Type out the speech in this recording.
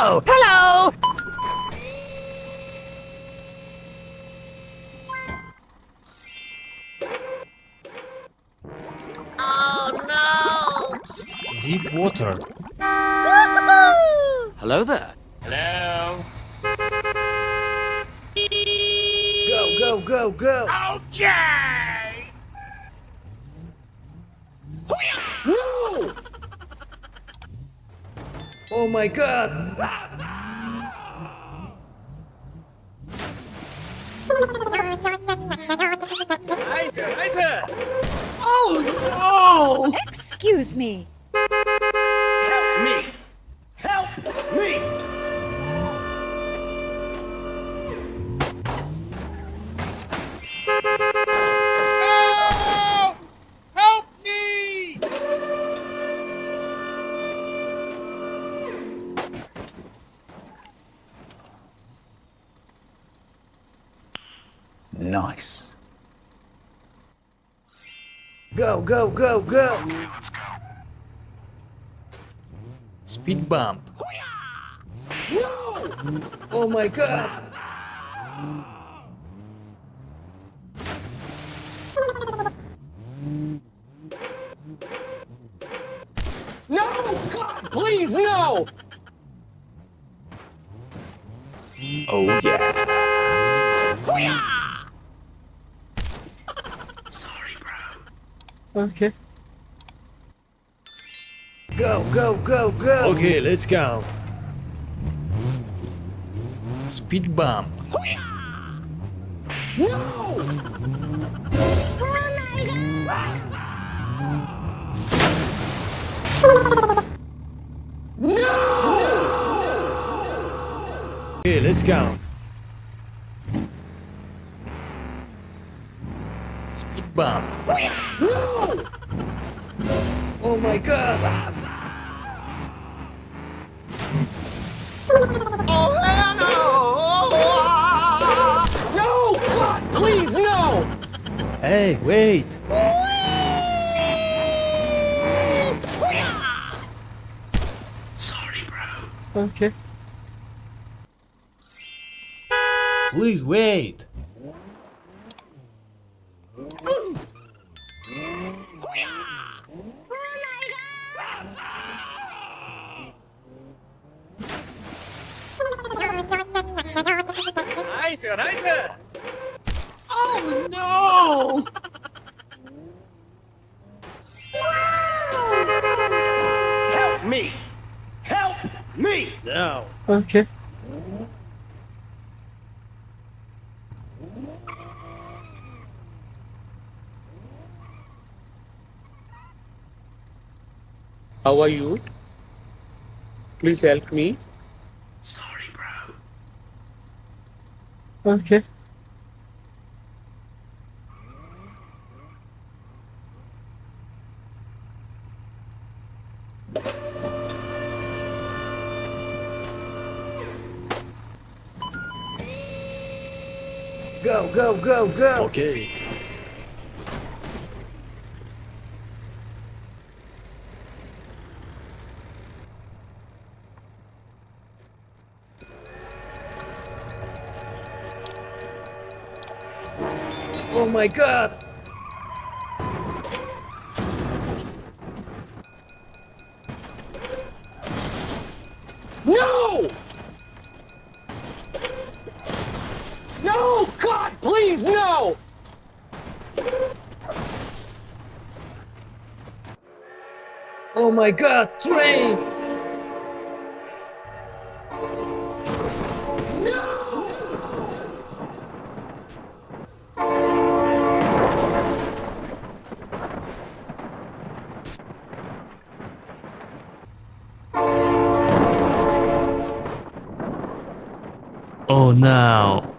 Oh, hello! Deep water. Hello there. Hello? Go, go, go, go! Okay! No! Oh my god! Nice, nice! Oh, no! Excuse me. Help me! Help me! Help! Help me! Nice. Go, go, go, go! Speed bump. No! Oh my god! No! God, please, no! Oh, yeah. Sorry, bro. Okay. Go, go, go, go! Okay, let's go. Speed bump. Okay, let's go. Speed bump. Oh my god! No! God, please, no! Hey, wait! Sorry, bro. Okay. Please wait! Nice, nice! Oh, no! Help me! Help me! Now. Okay. How are you? Please help me. Sorry, bro. Okay. Go, go, go, go! Okay. Oh my god! No! No! God, please, no! Oh my god, train! Oh no.